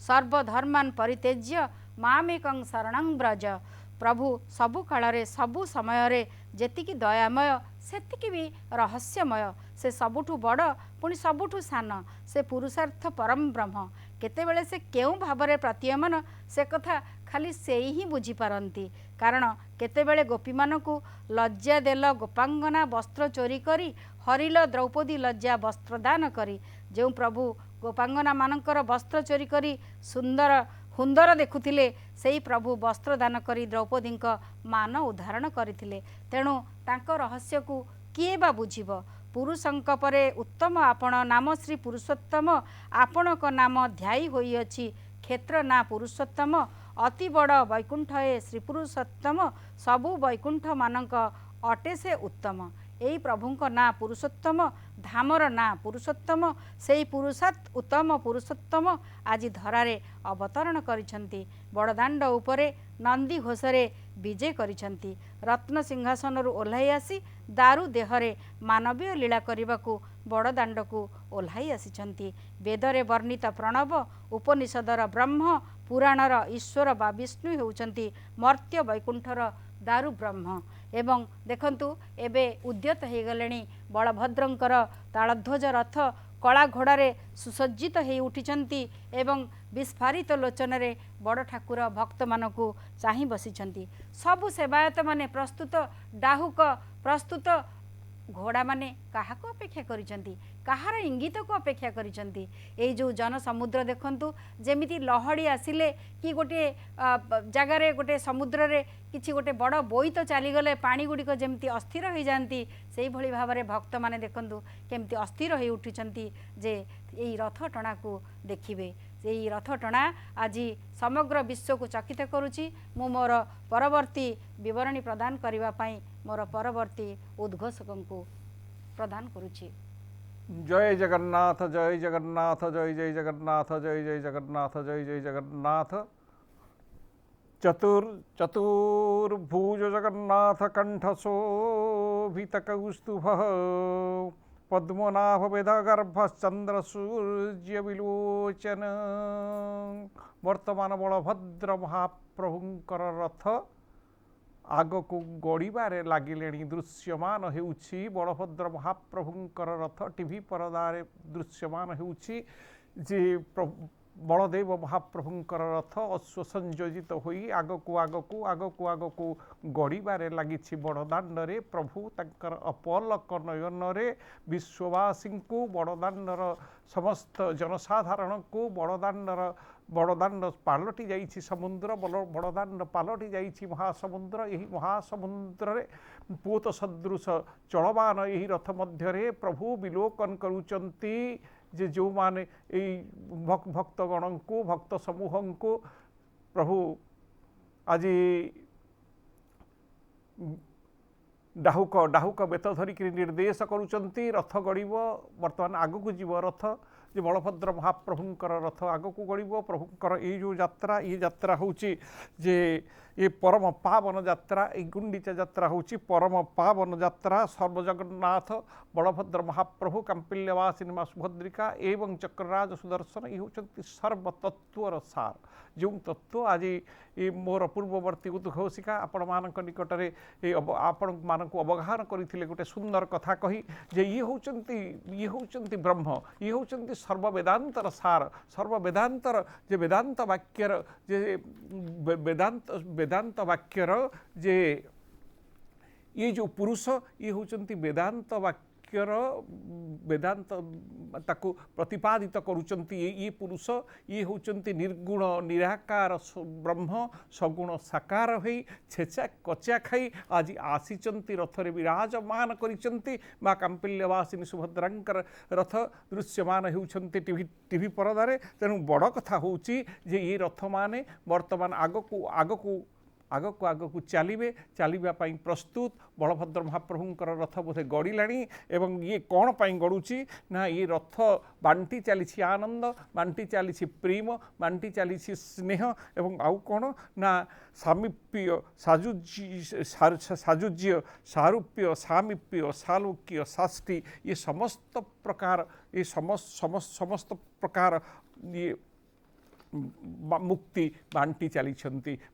सर्वधर्मान परित्यज्य मामेकं शरणं व्रज। प्रभु सबु काल सबु समय जेतिकी दयामय सेतिकी भी रहस्यमय। से सबुठु बड़ पुणी सबुठु सान, से पुरुषार्थ परम ब्रह्म। केतेबेले से केउं भावरे प्रतीयमान से कथा खाली से ही बुझीपारती। कारण केतेबेले गोपी मानकु लज्जा देल गोपांगना वस्त्र चोरी करी, हरिल द्रौपदी लज्जा वस्त्र दान करी। जो प्रभु गोपांगना मानकर वस्त्र चोरी करी सुंदर हुंदर देखुथिले, सेही प्रभु वस्त्र दान करी द्रौपदी मान उदाहरण करथिले। तेणु तांक रहस्य को किए बा बुझिब। पुरुषंक परे उत्तम आपण नाम श्री पुरुषोत्तम। आपणक नाम ध्यायी होइअछि क्षेत्र ना पुरुषोत्तम। अति बड़ वैकुंठ ए श्री पुरुषोत्तम, सबु वैकुंठ मानक अटे से उत्तम। यही प्रभुंक ना पुरुषोत्तम, धामर ना पुरुषोत्तम। सेही पुरुषात् उत्तम पुरुषोत्तम आज धरारे अवतरण करिछंती। बड़दाण्ड उपरे नंदी घोषरे विजय करिछंती। रत्न सिंहासन ओह्लाई आसी दारु देहरे मानवीय लीला करने बड़दाण्ड को ओह्लाई आसिछंती। वेदरे वर्णित प्रणव, उपनिषदर ब्रह्म, पुराणर ईश्वर बा विष्णु हेउछंती मर्त्य वैकुंठर दारु ब्रह्म। एवं देखंतु एबे उद्यत हो गले बलभद्रंकर तालध्वज रथ कला घोड़ारे सुसज्जित हो उठिछंती एवं विस्फारित लोचन रे बड़ ठाकुर भक्त मानकु चाहि बसिछंती। सबु सेवायत माने प्रस्तुत, डाहुक प्रस्तुत, घोड़ा माने काहाको अपेक्षा करिछंती, कहार इंगित को अपेक्षा करिछंती। एई जो जन समुद्र देखंतु जेमिति लहड़ी आसिले कि गोटे जगार गोटे समुद्र रे किछि गोटे बड़ बोईत चलीगले पानी गुड़िक जमती अस्थिर हो जाती, से भली भाव में भक्त माने देखंतु केमती अस्थिर हो उठिछंती जे यही रथ टणा को देखिबे। यही रथ टणा आज समग्र विश्व को चकित करुछि। मु मोर परवर्ती विवरणी प्रदान करबा पई मोर परवर्ती उद्घोषक को प्रदान करुछि। जय जगन्नाथ, जय जगन्नाथ, जय जय जगन्नाथ, जय जय जगन्नाथ, जय जय जगन्नाथ। चतुर्भुज जगन्नाथ कंठशोभित कौस्तुभः, पद्मनाभ वेदगर्भ चंद्र सूर्य विलोचन। वर्तमान बलभद्र महाप्रभुंकर रथ आग को गड़बारे लगिले दृश्यमान होउछि। बलभद्र महाप्रभुंकर रथ टीवी परदारे दृश्यमान होउछि जे बलदेव महाप्रभुंकर रथ अश्व संयोजित होई आगकू आगकू आगकू आगकू गड़बारे लगी बड़दाण्डरे। प्रभु तंकर अपलक नयन रे विश्ववासी को बड़दाण्डर समस्त जनसाधारण को बड़दाण्ड पालटि जाइछि समुद्र, बड़दाण्ड पालटि जाइछि महासमुद्र। यही महासमुद्र रे पोत सदृश चलमान यही रथ मध्य प्रभु विलोकन करुचंती जे जो माने भक्तगण को भक्त समूह को प्रभु आज डाहुक बेत धरिक निर्देश करुचंती। रथ गड़ब वर्तमान आगक जीव रथ जे बलभद्र महाप्रभुंकर रथ आगक गड़ब। प्रभुंकर ये जो यात्रा ये यात्रा होची जे ये परम पावन यात्रा, ये गुंडीचा यात्रा होची परम पावन यात्रा। सर्वजगन्नाथ बलभद्र महाप्रभु कांपिल्यवासिनी मां सुभद्रिका एवं चक्रराज सुदर्शन ये होचंती सर्वतत्वर सार। जो तत्व आज ये मोर पूर्ववर्ती उद्घोषिका आपण मानक निकटरे आपण मानक अवगाहन करथिले गोटे सुंदर कथा कही जे ये होचंती ब्रह्म, ये होचंती सर्ववेदांतर सार। सर्ववेदांतर जे वेदांत वाक्यर जे वेदांत वाक्यर जे ये जो पुरुष ये होचंती वेदांत वाक्यर वेदांत ताको प्रतिपादित करुचंती। ये पुरुष ये होचंती निर्गुण निराकार ब्रह्म सगुण साकार होई छेचा कचा खाई आज आसीचंती रथरे विराजमान करिचंती। मां कांपिल्यवासिनी सुभद्रांकर रथ दृश्यमान होउचंती टीवी परदारे। तेणु बड़ कथा होउची जे ये रथ माने वर्तमान आगकू चलिबा पई प्रस्तुत। बलभद्र महाप्रभुंकर रथ बोधे गड़िलाणी एवं ये कौन पाई गड़ुची ना ये रथ बांटी चली आनंद, बांटी चली प्रेम, बांटी चली स्नेह एवं आउ कौन ना सामीप्य साजुज्य सारूप्य सामीप्य सालोक्य साष्टी ये समस्त प्रकार ये समस्त प्रकार ये मुक्ति बांटी चली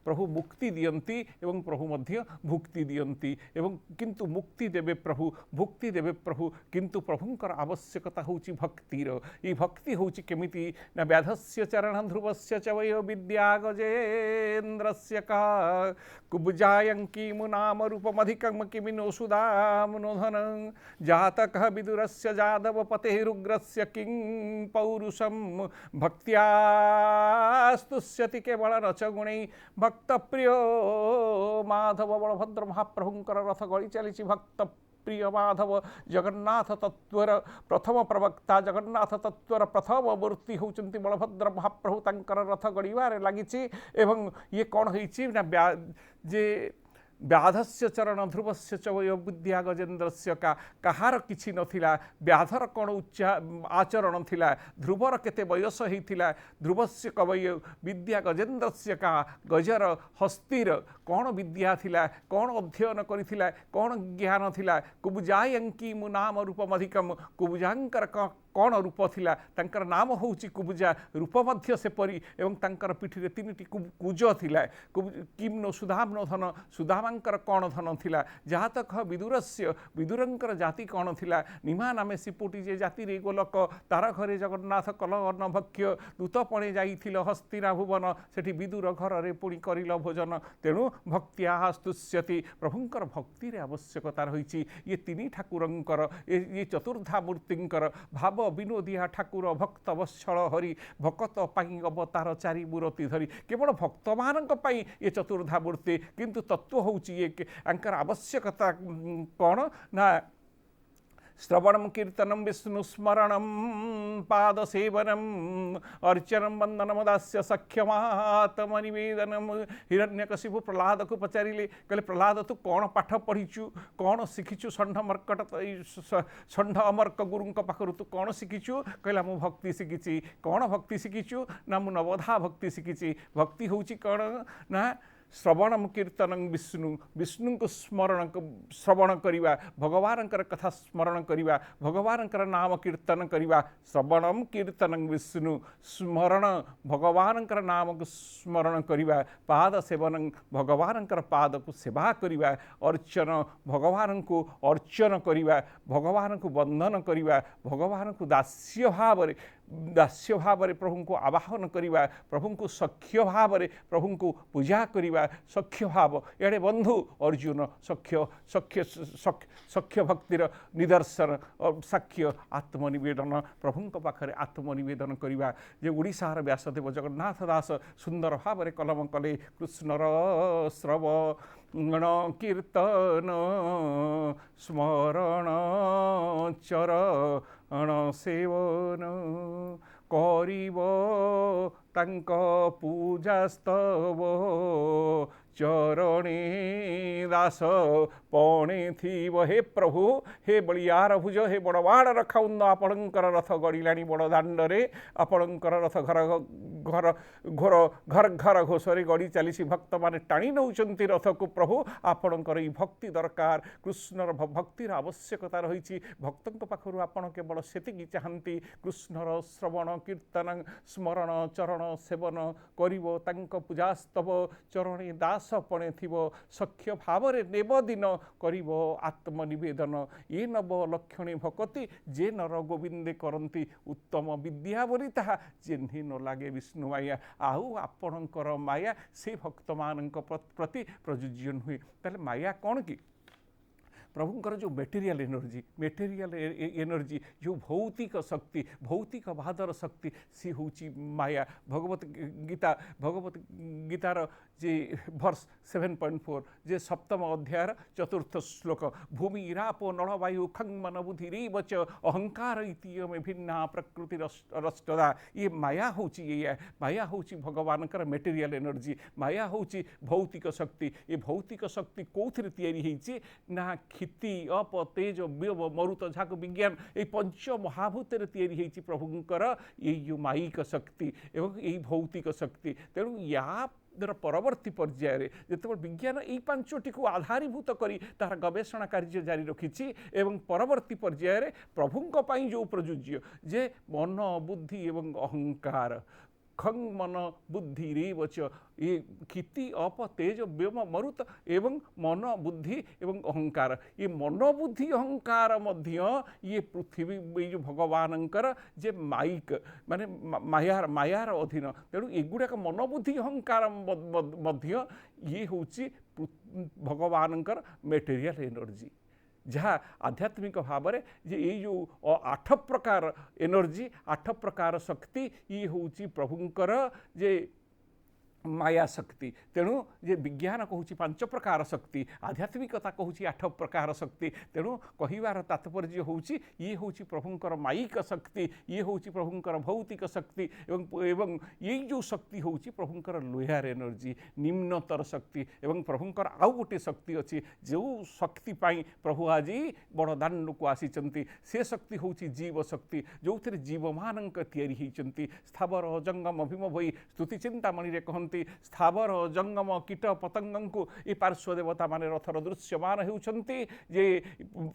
प्रभु मुक्ति दियंती एवं प्रभु मध्य भुक्ति दियंती एवं किंतु मुक्ति देवे प्रभु भुक्ति देवे प्रभु किंतु प्रभुंकर आवश्यकता होची भक्तिर ये भक्ति होची केमिति ना व्याधस्य चरण ध्रुवस्य च वयो विद्या गजेन्द्रस्य का कुब्जायंकी मुनाम रूपमधिकम किमिनो सुदामनोधन जातकः विदुरस्य जादव पतेरुग्रस्य किं पौरुषम भक्त्या स्तुष्यति केवल रचगुणै भक्त प्रिय माधव बलभद्र महाप्रभुंकर रथ गड़ी चली भक्त प्रिय माधव जगन्नाथ तत्वर प्रथम प्रवक्ता जगन्नाथ तत्वर प्रथम मूर्ति होचंती बलभद्र महाप्रभु तंकर रथ गड़िबारे लागिछि एवं ये कौन होइछि ना जे व्याधस्य चरण ध्रुवस्य च वयो विद्या गजेन्द्रस्य का कहार किछि नथिला व्याधर कौन उच्चा आचरण थिला ध्रुवर केते बयस होइथिला ध्रुवस्य कवय विद्या गजेन्द्रस्य का गजर हस्तिर कौन विद्या थिला कौन अध्ययन करिथिला कौन ज्ञान थिला कुब्जायंकी मुनाम रूपमधिकम कुब्जांकर कौन रूप थिला तंकर नाम होउची कुब्जा रूप मध्य से परी एवं तंकर पिठिरे तीनिटी कुज थिला किम नो सुधाम नो धन सुधामांकर कौन धन थिला जहाँ तक विदुरस्य विदुरंकर जाति कौन थिला निमा नामे सिपुटी जे जाति रे गोलक तार घरे जगन्नाथ कल अन्न भक्ष्य दूत पणे जाइथिल हस्तिना भुवन सेठी विदुर घर रे पुणी करिल भोजन तेणु भक्त्या स्तुष्यति प्रभुंकर भक्ति रे आवश्यकता रहिछि ये तीनी ठाकुरंकर ये चतुर्धा मूर्तिंकर भाव विनोदिया ठाकुर भक्त वत्सल हरि भक्त पाई अवतार चारि मूर्ति धरी केवल भक्त मानक पाई ये चतुर्धा मूर्ति किंतु तत्व होउची ये अंकर आवश्यकता कौन ना श्रवणं कीर्तनं विष्णुस्मरणं पादसेवनम् अर्चनं वंदनम दास्य सख्यमात्मनिवेदनम हिरण्यकशिपु प्रहलाद को पचारिले कहले प्रहलाद तू कौन पाठ पढ़ीचु कौन शिखिचु षंढ मर्कट षंढ अमर्क गुरुं पाखरु तू कौन शिखिचु कहला मु भक्ति शिखिची कौन भक्ति शिखिचु ना मु नवधा भक्ति शिखिची भक्ति होउची कौन ना श्रवणम कीर्तनं विष्णु विष्णु को स्मरण श्रवण करिवा भगवान कथा स्मरण करिवा भगवान नाम कीर्तन करिवा श्रवणम कीर्तनं विष्णु स्मरण भगवान नाम को स्मरण करिवा पाद सेवन भगवान पाद को सेवा करिवा अर्चन भगवान को अर्चन करिवा भगवान को वंदन करिवा भगवान को दास्य भाव रे प्रभु को आवाहन करिवा प्रभु को सख्य भाव रे प्रभु को पूजा करिवा सख्य भाव एड़े बंधु अर्जुन सख्य सख्य सख्य भक्तिर निदर्शन और साक्ष्य आत्मनिवेदन प्रभु पाखरे आत्मनिवेदन करिवा जे ओडिशार व्यासदेव जगन्नाथ दास सुंदर भाव रे कलम कले कृष्णर श्रवण कीर्तन स्मरण चरण सेवन करिब तांक पूजास्तव चरणे दास पणे थीव हे प्रभु हे बलियार भुज हे बड़वाड़ रखाउंद आपणकर रथ गड़िलाणी बड़ दाण्डरे आपणकर रथ घर घर घोर घर घर घोषरे गड़ी चली भक्त माने टाणी नौचंती रथ को प्रभु आपणकर ई भक्ति दरकार कृष्णर भक्तिर आवश्यकता रही भक्तों पाखु आपण केवल सेतिकी चाहती कृष्णर श्रवण कीर्तन स्मरण चरण सेवन करिवो तांक पूजास्तव चरणे दास पणे थिवो सख्य भाव रे नेबदिन करिवो आत्मनिवेदन ये नव लक्षणे भक्ति जे नर गोविंदे करंती उत्तम विद्या बोली ताहा जेन्ही न लागे विष्णु माया आउ आपणकर माया से भक्त मानक प्रति प्रयोज्य हुए ताले माया कौन कि प्रभुंकर जो मेटेरियल एनर्जी जो भौतिक शक्ति भौतिक बादर शक्ति सी होची माया भगवत गीतार जे वर्ष 7.4 जे सप्तम अध्याय चतुर्थ श्लोक भूमि इरापो नलवायु खंग मन बुद्धि रेवच अहंकार इतिय में भिन्ना प्रकृति रष्टदा ये माया होची ये माया होची भगवानकर मेटेरियल एनर्जी माया होची भौतिक शक्ति ये भौतिक शक्ति कौथिरे तैयारी होईची ना खिति अप तेज व्यव मरुत झाक विज्ञान ये पंच महाभूतर तैयारी होईची प्रभुंकर ये मायिक शक्ति एवं ये भौतिक शक्ति तेणु या परवर्ती पर्यायर जिते विज्ञान यही पांचटी को आधारीभूत करी तार गवेषणा कार्य जारी रखी एवं परवर्ती पर्यायर प्रभुंक जो प्रयोज्य जे मन बुद्धि एवं अहंकार खं मन बुद्धि रेव च ये क्षिति अप तेज व्योम मरुत एवं मन बुद्धि एवं अहंकार ये मन बुद्धि अहंकार मध्य ये पृथ्वी ये जो भगवानंकर जे माइक माने मायार मायार अधीन तेणु एगुड़ाक मन बुद्धि अहंकार मध्य ये होची भगवानंकर मेटेरियल एनर्जी जहाँ आध्यात्मिक भाव में जे ये जो 8 प्रकार एनर्जी 8 प्रकार शक्ति ये होची प्रभुंकर जे माया शक्ति तेणु जे विज्ञान कहूँ 5 प्रकार शक्ति आध्यात्मिकता कहूँ 8 प्रकार शक्ति तेणु कहिबार तात्पर्य होउची ये होउची प्रभुंकर मायिक शक्ति ये होउची प्रभुंकर भौतिक शक्ति एवं ये जो शक्ति होउची प्रभुंकर लोहार एनर्जी निम्नतर शक्ति एवं प्रभुंकर आउ गोटे शक्ति अच्छी जो शक्ति पाई प्रभु आज बड़ दांड को आसीचंती से शक्ति होउची जीव शक्ति जो थे जीव मानक तैयारी होइचंती स्थावर जंगम भीम भई स्तुति चिंतामणि रे कहंती स्थावर जंगम कीट पतंग को ये पार्श्व देवता माने रथर दृश्यमान होउचंती जे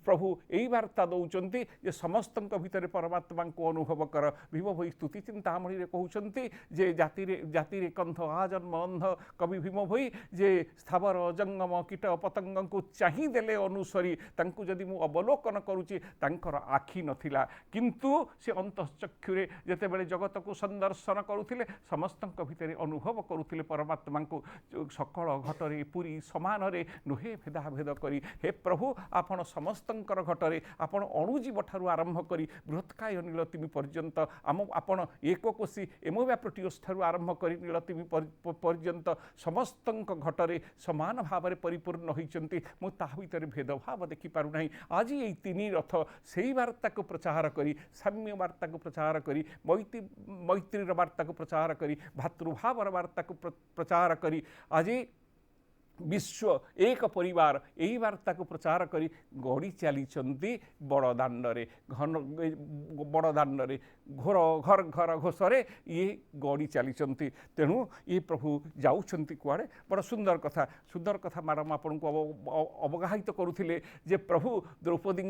प्रभु यही वार्ता दौरान जे समस्त भितर परमात्मा को अनुभव कर भीम भई स्तुति चिंतामणि रे कहउचंती जे जाति रे कंथ आजन्म अंध कवि भीम भई जे स्थावर जंगम कीट पतंग को चाहि देले अनुसरी तांकु जदि मु अवलोकन करूची तांकर आखि नथिला किंतु से अंतःचक्षुरे जेते बेले जगत को संदर्शन करुथिले समस्त भितर अनुभव करुथिले परमात्मा को सकल घटरे पुरी समान रे नुहे भेदाभेद करी हे प्रभु आपण समस्तंकर घटरे आपण अणुजीव ठारू आरंभ करी बृहत्काय नीलतिमी पर्यंत आपण एककोशी एमोव्याप्रोटियोस ठारू आरंभ करी नीलतिमी पर्यंत समस्तंक घटरे समान भाव में परिपूर्ण होइचंती मु ताहा भितर भेदभाव देखि पारु नाही आज ये 3 रथ सेही वार्ता को प्रचार करी साम्य वार्ता को प्रचार करी मैत्री वार्ता को प्रचार करी भातृभाव वार्ता को प्रचार करी आज विश्व एक परिवार यही वार्ता को प्रचार करी गड़ी चली बड़ दांडे घन बड़ दांडे घोर घर घर घोषरे ये गड़ी चली तेणु ये प्रभु जाऊँच कुआड़े बड़ सुंदर कथा मैडम आपन को अवगाहित करुले जे प्रभु द्रौपदी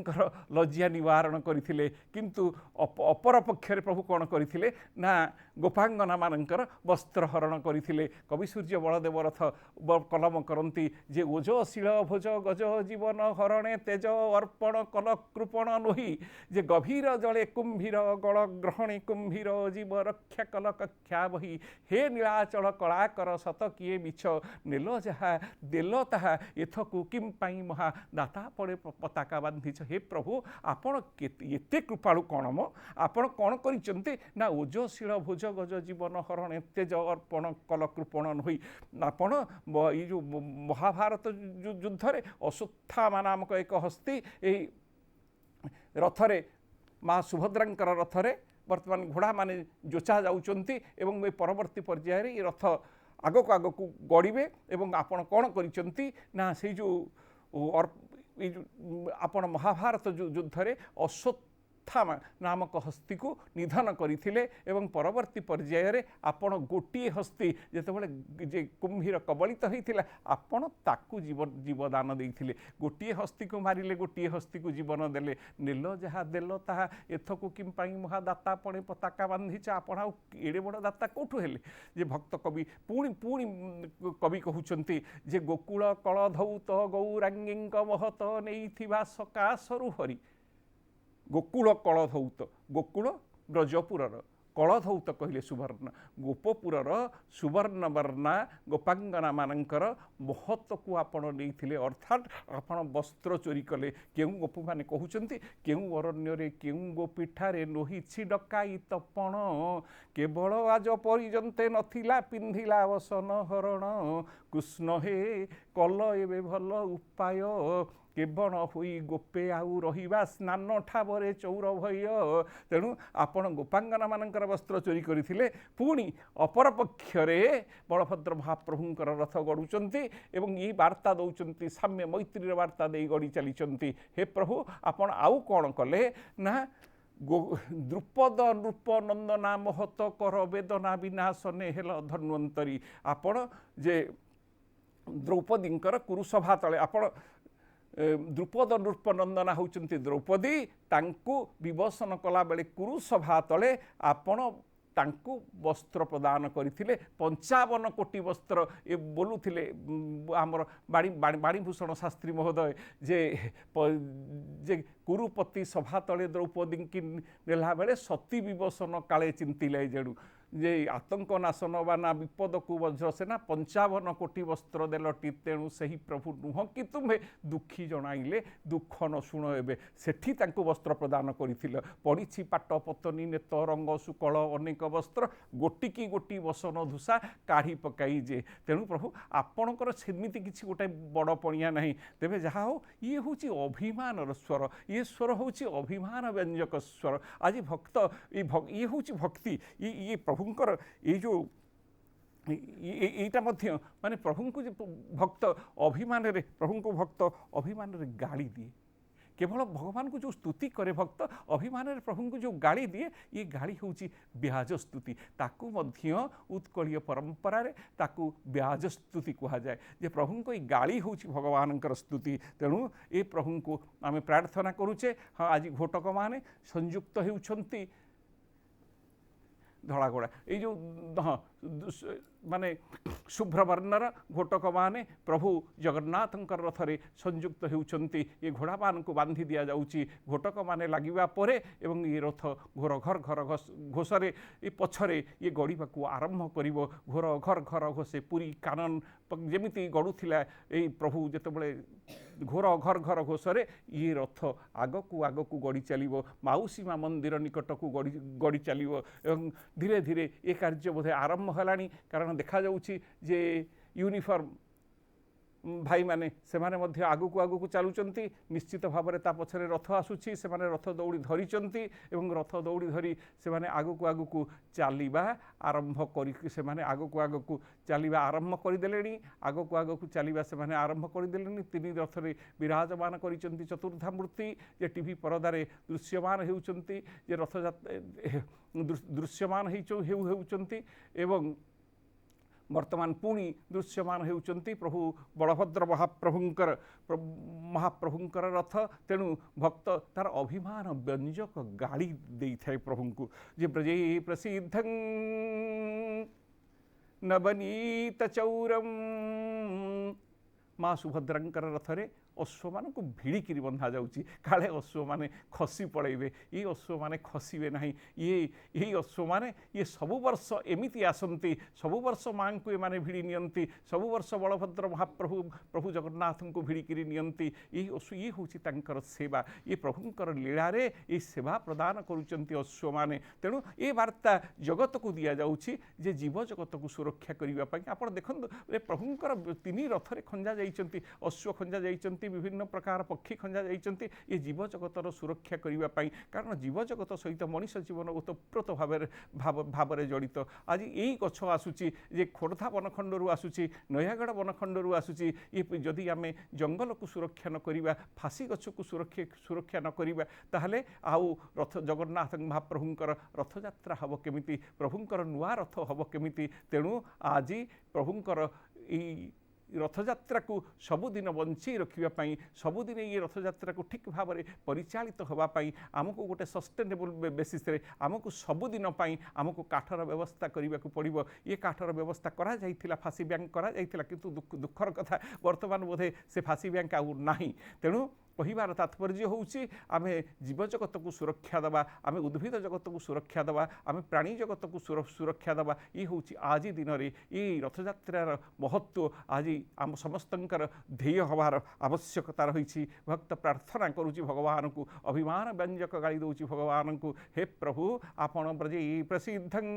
लज्जा निवारण करथिले किंतु अपर पक्षरे प्रभु कौन करथिले ना गोपांगना मानकर वस्त्र हरण करथिले कवि सूर्य बलदेव रथ कलम करती जे ओज शिल भोज गज जीवन हरणे तेज अर्पण कल कृपण नुही जे गभीर जले कुंभीर गल ग्रहणे कुंभीर जीव रक्षा कल कक्षा बही हे नीलाचल कलाकर सत किए मिछ नेल जहा देल ताहा एथकु किम पाई महा दाता पड़े पताका बांधिछ हे प्रभु आपण एते कृपालु कौन मो आपण कौन करिसंते ना ओज शिल भोज गज जीवन हरणे तेज अर्पण कल कृपण नुही आपण ये जो महाभारत युद्ध रे अश्वत्थामा नामक एक हस्ती रथरे माँ सुभद्रांकर रथरे वर्तमान घोड़ा माने जोचा जाउचंती एवं परवर्ती पर्यायर ये रथ आग को गड़े एवं आपण कौन करिसंती ना से जो आपण महाभारत युद्ध रे अश्वत्थामा नामक हस्ती को निधन करथिले एवं परवर्ती पर्यायर आपण गोटे हस्ती जेतेबेले जे कुंभीर कबलित होइथिला आपण ताकू जीवदान देइथिले गोटे हस्ती को मारिले गोटे हस्ती को जीवन देले नेल जहा देल ताहा एथकु किम पाई महा दाता पणे पताका बांधिछ आपण एडे बड़ दाता कोठु हेले जे भक्त कवि पुणी कवि कहउचंती जे गोकुल कल धौत गौरांगींक महत नेइथिबा सकाशरु हरि गोकुल कलधौत गोकुल ब्रजपुरर कलधौत कहले सुवर्ण गोपपुरर सुवर्ण वर्णा गोपांगना मानकर महत्व को आपण नहीं अर्थात आपण वस्त्र चोरी कले केउं गोपु माने कहउचंती केउं अरण्य रे केउं गोपीठारे नोहिछि डकाई तपण केवल आज परिजन्ते नथिला पिंधिला वसन हरण कृष्ण हे कल एबे भल उपाय केवण हुई गोपे आउ रहिबा स्नान ठावरे चौर भय तेणु आपण गोपांगना मानकर वस्त्र चोरी करथिले पुणी अपर पक्षरे बलभद्र महाप्रभुंकर रथ गड़ुचंती एवं ये वार्ता दौचंती साम्य मैत्री वार्ता दे गड़ी चलीचंती हे प्रभु आपण आउ कौन कले ना द्रुपद नृप नंदना महत कर वेदना विनाशने हेल धन्वंतरी आपण जे द्रौपदींकर कुरुसभा तले आपण द्रुपद नृप नंदना होउचंती द्रौपदी तांकु विवसन कला बेले कुरुसभा तले आपण ତାଙ୍କୁ ବସ୍ତ୍ର ପ୍ରଦାନ କରିଥିଲେ। 55 କୋଟି ବସ୍ତ୍ର ଏ ବୋଲୁଥିଲେ ଆମର ବାଣୀଭୂଷଣ ଶାସ୍ତ୍ରୀ ମହୋଦୟ ଯେ କୁରୁପତି ସଭା ତଳେ ଦ୍ରୌପଦୀଙ୍କି ନେଲା ବେଳେ ସତୀ ବିବସନ କାଳେ ଚିନ୍ତିଲେ ଯେଣୁ ଯେ ଆତଙ୍କ ନାଶନ ବା ନା ବିପଦକୁ ବଜ୍ରସେନା 55 କୋଟି ବସ୍ତ୍ର ଦେଲଟି ତେଣୁ ସେହି ପ୍ରଭୁ ନୁହଁ କି ତୁମ୍ଭେ ଦୁଃଖୀ ଜଣାଇଲେ ଦୁଃଖ ନ ଶୁଣ ଏବେ। ସେଠି ତାଙ୍କୁ ବସ୍ତ୍ର ପ୍ରଦାନ କରିଥିଲେ। ପଡ଼ିଛି ପାଟ ପତନି ନେତ ରଙ୍ଗ ସୁକଳ ଅନେକ ବସ୍ତ୍ର ଗୋଟିକି ଗୋଟି ବସନ ଧୂଷା କାଢ଼ି ପକାଇ ଯେ। ତେଣୁ ପ୍ରଭୁ ଆପଣଙ୍କର ସେମିତି କିଛି ଗୋଟେ ବଡ଼ ପଣିଆ ନାହିଁ। ତେବେ ଯାହା ହଉ ଇଏ ହେଉଛି ଅଭିମାନର ସ୍ୱର, ଇଏ ସ୍ୱର ହେଉଛି ଅଭିମାନ ବ୍ୟଞ୍ଜକ ସ୍ୱର। ଆଜି ଭକ୍ତ ଇଏ ହେଉଛି ଭକ୍ତି। ଇଏ ପ୍ରଭୁଙ୍କର ଏଇ ଯେଉଁ ଏଇଟା ମଧ୍ୟ ମାନେ ପ୍ରଭୁଙ୍କୁ ଯେ ଭକ୍ତ ଅଭିମାନରେ ପ୍ରଭୁଙ୍କୁ ଭକ୍ତ ଅଭିମାନରେ ଗାଳି ଦିଏ। କେବଳ ଭଗବାନଙ୍କୁ ଯେଉଁ ସ୍ତୁତି କରେ ଭକ୍ତ ଅଭିମାନରେ ପ୍ରଭୁଙ୍କୁ ଯେଉଁ ଗାଳି ଦିଏ ଇଏ ଗାଳି ହେଉଛି ବ୍ୟାଜ ସ୍ତୁତି। ତାକୁ ମଧ୍ୟ ଉତ୍କଳୀୟ ପରମ୍ପରାରେ ତାକୁ ବ୍ୟାଜ ସ୍ତୁତି କୁହାଯାଏ ଯେ ପ୍ରଭୁଙ୍କ ଏଇ ଗାଳି ହେଉଛି ଭଗବାନଙ୍କର ସ୍ତୁତି। ତେଣୁ ଏ ପ୍ରଭୁଙ୍କୁ ଆମେ ପ୍ରାର୍ଥନା କରୁଛେ। ହଁ ଆଜି ଘୋଟକମାନେ ସଂଯୁକ୍ତ ହେଉଛନ୍ତି ଧଳାଘୋଡ଼ା ଏଇ ଯେଉଁ ମାନେ ଶୁଭ୍ରବର୍ଣ୍ଣର ଘୋଟକମାନେ ପ୍ରଭୁ ଜଗନ୍ନାଥଙ୍କର ରଥରେ ସଂଯୁକ୍ତ ହେଉଛନ୍ତି। ଏ ଘୋଡ଼ାମାନଙ୍କୁ ବାନ୍ଧି ଦିଆଯାଉଛି ଘୋଟକମାନେ ଲାଗିବା ପରେ ଏବଂ ଏ ରଥ ଘୋର ଘର ଘର ଘୋଷରେ ଏ ପଛରେ ଇଏ ଗଡ଼ିବାକୁ ଆରମ୍ଭ କରିବ। ଘୋର ଘର ଘର ଘୋଷେ ପୁରୀ କାନନ ଯେମିତି ଗଡ଼ୁଥିଲା ଏଇ ପ୍ରଭୁ ଯେତେବେଳେ ଘୋର ଘର ଘର ଘୋଷରେ ଇଏ ରଥ ଆଗକୁ ଆଗକୁ ଗଡ଼ି ଚାଲିବ। ମାଉସୀ ମା ମନ୍ଦିର ନିକଟକୁ ଗଡ଼ି ଚାଲିବ ଏବଂ ଧୀରେ ଧୀରେ ଏ କାର୍ଯ୍ୟ ବୋଧେ ଆରମ୍ଭ ହେଲାଣି। କାରଣ ଦେଖାଯାଉଛି ଯେ ୟୁନିଫର୍ମ ଭାଇମାନେ ସେମାନେ ମଧ୍ୟ ଆଗକୁ ଆଗକୁ ଚାଲୁଛନ୍ତି। ନିଶ୍ଚିତ ଭାବରେ ତା ପଛରେ ରଥ ଆସୁଛି। ସେମାନେ ରଥ ଦୌଡ଼ି ଧରିଛନ୍ତି ଏବଂ ରଥ ଦୌଡ଼ି ଧରି ସେମାନେ ଆଗକୁ ଆଗକୁ ଚାଲିବା ଆରମ୍ଭ କରିକି ସେମାନେ ଆଗକୁ ଆଗକୁ ଚାଲିବା ଆରମ୍ଭ କରିଦେଲେଣି। ଆଗକୁ ଆଗକୁ ଚାଲିବା ସେମାନେ ଆରମ୍ଭ କରିଦେଲେଣି। ତିନି ରଥରେ ବିରାଜମାନ କରିଛନ୍ତି ଚତୁର୍ଦ୍ଧା ମୂର୍ତ୍ତି ଯେ ଟିଭି ପରଦାରେ ଦୃଶ୍ୟମାନ ହେଉଛନ୍ତି ଯେ ରଥଯାତ୍ରା ଦୃଶ୍ୟମାନ ହେଉଛନ୍ତି ଏବଂ ବର୍ତ୍ତମାନ ପୁଣି ଦୃଶ୍ୟମାନ ହେଉଛନ୍ତି ପ୍ରଭୁ ବଳଭଦ୍ର ମହାପ୍ରଭୁଙ୍କର ରଥ। ତେଣୁ ଭକ୍ତ ତାର ଅଭିମାନ ବ୍ୟଞ୍ଜକ ଗାଳି ଦେଇଥାଏ ପ୍ରଭୁଙ୍କୁ ଯେ ବ୍ରଜେ ପ୍ରସିଦ୍ଧଂ ନବନୀତ ଚୌରମ୍। ମା ସୁଭଦ୍ରାଙ୍କର ରଥରେ ଅଶ୍ୱମାନଙ୍କୁ ଭିଡ଼ିକିରି ବନ୍ଧାଯାଉଛି କାଳେ ଅଶ୍ୱମାନେ ଖସି ପଳାଇବେ। ଏଇ ଅଶ୍ୱମାନେ ଖସିବେ ନାହିଁ। ଏଇ ଅଶ୍ୱମାନେ ଇଏ ସବୁ ବର୍ଷ ଏମିତି ଆସନ୍ତି। ସବୁ ବର୍ଷ ମାଙ୍କୁ ଏମାନେ ଭିଡ଼ି ନିଅନ୍ତି। ସବୁ ବର୍ଷ ବଳଭଦ୍ର ପ୍ରଭୁ ଜଗନ୍ନାଥଙ୍କୁ ଭିଡ଼ିକିରି ନିଅନ୍ତି। ଇଏ ହେଉଛି ତାଙ୍କର ସେବା। ଇଏ ପ୍ରଭୁଙ୍କର ଲୀଳାରେ ଏଇ ସେବା ପ୍ରଦାନ କରୁଛନ୍ତି ଅଶ୍ୱମାନେ। ତେଣୁ ଏ ବାର୍ତ୍ତା ଜଗତକୁ ଦିଆଯାଉଛି ଯେ ଜୀବଜଗତକୁ ସୁରକ୍ଷା କରିବା ପାଇଁ। ଆପଣ ଦେଖନ୍ତୁ ଏ ପ୍ରଭୁଙ୍କର ତିନି ରଥରେ ଖଞ୍ଜା ଯାଇଛନ୍ତି ଅଶ୍ୱ ଖଞ୍ଜା ଯାଇଛନ୍ତି ବିଭିନ୍ନ ପ୍ରକାର ପକ୍ଷୀ ଖଞ୍ଜା ଯାଇଛନ୍ତି ଏ ଜୀବଜଗତର ସୁରକ୍ଷା କରିବା ପାଇଁ। କାରଣ ଜୀବଜଗତ ସହିତ ମଣିଷ ଜୀବନ ଓତପ୍ରୋତ ଭାବରେ ଜଡ଼ିତ। ଆଜି ଏଇ ଗଛ ଆସୁଛି ଯେ ଖୋର୍ଦ୍ଧା ବନଖଣ୍ଡରୁ ଆସୁଛି, ନୟାଗଡ଼ ବନଖଣ୍ଡରୁ ଆସୁଛି। ଯଦି ଆମେ ଜଙ୍ଗଲକୁ ସୁରକ୍ଷା ନ କରିବା, ଫାଶୀ ଗଛକୁ ସୁରକ୍ଷା ନ କରିବା ତାହେଲେ ଆଉ ଜଗନ୍ନାଥ ମହାପ୍ରଭୁଙ୍କର ରଥଯାତ୍ରା ହେବ କେମିତି? ପ୍ରଭୁଙ୍କର ନୂଆ ରଥ ହେବ କେମିତି? ତେଣୁ ଆଜି ପ୍ରଭୁଙ୍କର ଏଇ ରଥଯାତ୍ରାକୁ ସବୁଦିନ ବଞ୍ଚେଇ ରଖିବା ପାଇଁ, ସବୁଦିନ ଏ ରଥଯାତ୍ରାକୁ ଠିକ୍ ଭାବରେ ପରିଚାଳିତ ହେବା ପାଇଁ ଆମକୁ ଗୋଟେ ସଷ୍ଟେନେବଲ୍ ବେସିସ୍ରେ ଆମକୁ ସବୁଦିନ ପାଇଁ ଆମକୁ କାଠର ବ୍ୟବସ୍ଥା କରିବାକୁ ପଡ଼ିବ। ଏ କାଠର ବ୍ୟବସ୍ଥା କରାଯାଇଥିଲା, ଫାଶୀ ବ୍ୟାଙ୍କ କରାଯାଇଥିଲା, କିନ୍ତୁ ଦୁଃଖର କଥା ବର୍ତ୍ତମାନ ବୋଧେ ସେ ଫାଶୀ ବ୍ୟାଙ୍କ ଆଉ ନାହିଁ। ତେଣୁ କହିବାର ତାତ୍ପର୍ଯ୍ୟ ହେଉଛି ଆମେ ଜୀବଜଗତକୁ ସୁରକ୍ଷା ଦେବା, ଆମେ ଉଦ୍ଭିଦ ଜଗତକୁ ସୁରକ୍ଷା ଦେବା, ଆମେ ପ୍ରାଣୀ ଜଗତକୁ ସୁରକ୍ଷା ଦେବା। ଇଏ ହେଉଛି ଆଜି ଦିନରେ ଏଇ ରଥଯାତ୍ରାର ମହତ୍ଵ ଆଜି ଆମ ସମସ୍ତଙ୍କର ଧ୍ୟେୟ ହେବାର ଆବଶ୍ୟକତା ରହିଛି। ଭକ୍ତ ପ୍ରାର୍ଥନା କରୁଛି ଭଗବାନଙ୍କୁ, ଅଭିମାନ ବ୍ୟଞ୍ଜକ ଗାଳି ଦେଉଛି ଭଗବାନଙ୍କୁ। ହେ ପ୍ରଭୁ ଆପଣ ବ୍ରଜେ ପ୍ରସିଦ୍ଧଂ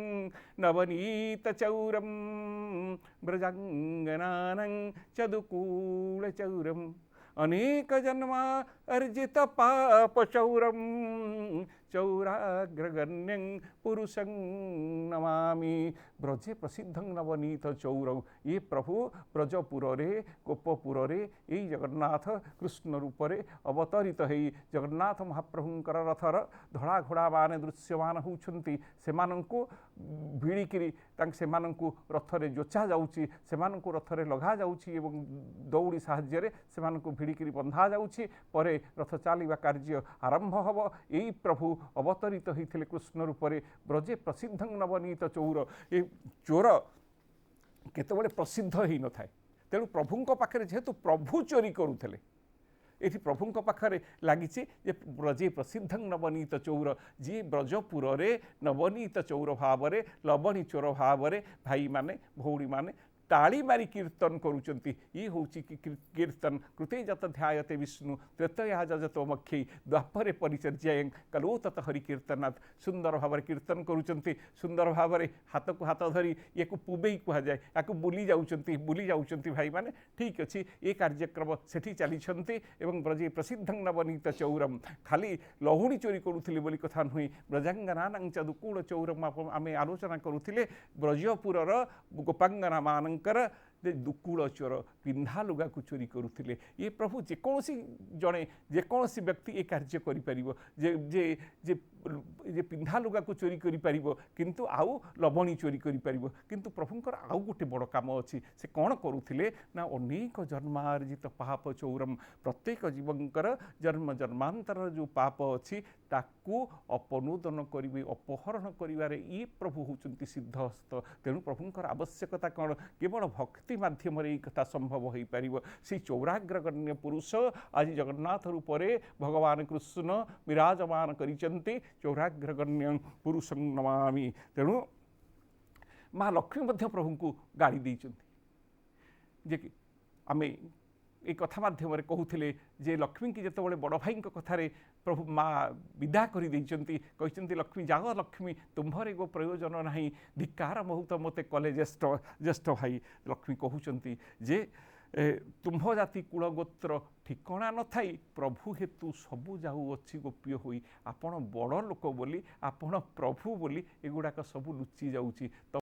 ନବନୀତ ଚୌରମ୍ ବ୍ରଜାଙ୍ଗନାନଂ ଚଦୁକୂଳ ଚୌରମ୍ अनेक जन्मा अर्जित पाप चौरम चौराग्रगण्यं पुरुषं नमामि। ब्रजे प्रसिद्धं नवनीत चौरौ। ये प्रभु ब्रजपुरे गोपपुरे ये जगन्नाथ कृष्ण रूपरे अवतरित है। जगन्नाथ महाप्रभुंकर रथर धड़ा घोड़ा माने दृश्यमान होउछंती। सेमानंकु भिड़िकिरी सेमानंकु रथरे जोचा जाउची, सेमानंकु रथरे लगा जाउची एवं दौड़ी साहाय्य सेमानंकु भिड़िकिरी बंधा जाउची। परे रथ चालिबा कार्य आरंभ हब। एई प्रभु ଅବତରିତ ହୋଇଥିଲେ କୃଷ୍ଣ ରୂପରେ ବ୍ରଜେ ପ୍ରସିଦ୍ଧଂ ନବନୀତ ଚୌର। ଏ ଚୋର କେତେବେଳେ ପ୍ରସିଦ୍ଧ ହୋଇନଥାଏ, ତେଣୁ ପ୍ରଭୁଙ୍କ ପାଖରେ ଯେହେତୁ ପ୍ରଭୁ ଚୋରି କରୁଥିଲେ, ଏଠି ପ୍ରଭୁଙ୍କ ପାଖରେ ଲାଗିଛି ଯେ ବ୍ରଜେ ପ୍ରସିଦ୍ଧଂ ନବନୀତ ଚୌର, ଯିଏ ବ୍ରଜପୁରରେ ନବନୀତ ଚୌର ଭାବରେ ଲବଣୀ ଚୋର ଭାବରେ ଭାଇମାନେ ଭଉଣୀମାନେ ତାଳି ମାରି କୀର୍ତ୍ତନ କରୁଛନ୍ତି। ଇଏ ହେଉଛି କୀର୍ତ୍ତନ କୃତେ ଯତ ଧ୍ୟାୟତେ ବିଷ୍ଣୁ ତ୍ରେତୟା ଯଜତ ମକ୍ଷୀ ଦ୍ୱାପରେ ପରିଚର୍ଯ୍ୟାୟଂ କଲୋ ତତ ହରି କୀର୍ତ୍ତନାଥ। ସୁନ୍ଦର ଭାବରେ କୀର୍ତ୍ତନ କରୁଛନ୍ତି, ସୁନ୍ଦର ଭାବରେ ହାତକୁ ହାତ ଧରି ୟାକୁ ପୁବେଇ କୁହାଯାଏ, ୟାକୁ ବୁଲି ଯାଉଛନ୍ତି ଭାଇମାନେ। ଠିକ୍ ଅଛି, ଏ କାର୍ଯ୍ୟକ୍ରମ ସେଠି ଚାଲିଛନ୍ତି ଏବଂ ବ୍ରଜେ ପ୍ରସିଦ୍ଧଂ ନବନୀତ ଚୌରମ୍ ଖାଲି ଲହୁଣୀ ଚୋରି କରୁଥିଲେ ବୋଲି କଥା ନୁହେଁ, ବ୍ରଜାଙ୍ଗନାନାଂ ଚ ଦୁକୁଳ ଚୌରମ୍ ଆମେ ଆଲୋଚନା କରୁଥିଲେ ବ୍ରଜପୁରର ଗୋପାଙ୍ଗନା ମାନ ଦୁକୁଳ ଚୋର ପିନ୍ଧା ଲୁଗାକୁ ଚୋରି କରୁଥିଲେ। ଇଏ ପ୍ରଭୁ ଯେକୌଣସି ଜଣେ ଯେକୌଣସି ବ୍ୟକ୍ତି ଏ କାର୍ଯ୍ୟ କରିପାରିବ, ଯେ ପିନ୍ଧା ଲୁଗାକୁ ଚୋରି କରିପାରିବ କିନ୍ତୁ ଆଉ ଲବଣୀ ଚୋରି କରିପାରିବ। କିନ୍ତୁ ପ୍ରଭୁଙ୍କର ଆଉ ଗୋଟେ ବଡ଼ କାମ ଅଛି। ସେ କ'ଣ କରୁଥିଲେ ନା ଅନେକ ଜନ୍ମାର୍ଜିତ ପାପ ଚୌରମ୍, ପ୍ରତ୍ୟେକ ଜୀବଙ୍କର ଜନ୍ମ ଜନ୍ମାନ୍ତରର ଯେଉଁ ପାପ ଅଛି ତାକୁ ଅପନୋଦନ କରିବେ, ଅପହରଣ କରିବାରେ ଇଏ ପ୍ରଭୁ ହେଉଛନ୍ତି ସିଦ୍ଧହସ୍ତ। ତେଣୁ ପ୍ରଭୁଙ୍କର ଆବଶ୍ୟକତା କ'ଣ? କେବଳ ଭକ୍ତି ମାଧ୍ୟମରେ ଏଇ କଥା ସମ୍ଭବ ହୋଇପାରିବ। ସେଇ ଚୌରାଗ୍ରଗଣ୍ୟ ପୁରୁଷ ଆଜି ଜଗନ୍ନାଥ ରୂପରେ ଭଗବାନ କୃଷ୍ଣ ବିରାଜମାନ କରିଛନ୍ତି। ଚୌରାଗ୍ରଗଣ୍ୟ ପୁରୁଷଂ ନମାମି। ତେଣୁ ମା ଲକ୍ଷ୍ମୀ ମଧ୍ୟ ପ୍ରଭୁଙ୍କୁ ଗାଳି ଦେଇଛନ୍ତି, ଯେ କି ଆମେ ଏ କଥା ମାଧ୍ୟମରେ କହୁଥିଲେ ଯେ ଲକ୍ଷ୍ମୀକି ଯେତେବେଳେ ବଡ଼ ଭାଇଙ୍କ କଥାରେ ପ୍ରଭୁ ମା ବିଦା କରିଦେଇଛନ୍ତି, କହିଛନ୍ତି ଲକ୍ଷ୍ମୀ ଯାଅ, ଲକ୍ଷ୍ମୀ ତୁମ୍ଭରେ ଗୋ ପ୍ରୟୋଜନ ନାହିଁ, ଧିକ୍କାର ବହୁତ ମୋତେ କଲେ ଜ୍ୟେଷ୍ଠ ଭାଇ। ଲକ୍ଷ୍ମୀ କହୁଛନ୍ତି ଯେ ତୁମ୍ଭ ଜାତି କୂଳଗୋତ୍ର ଠିକଣା ନଥାଇ ପ୍ରଭୁ ହେତୁ ସବୁ ଯାଉଅଛି ଗୋପ୍ୟ ହୋଇ। ଆପଣ ବଡ଼ ଲୋକ ବୋଲି, ଆପଣ ପ୍ରଭୁ ବୋଲି ଏଗୁଡ଼ାକ ସବୁ ଲୁଚି ଯାଉଛି।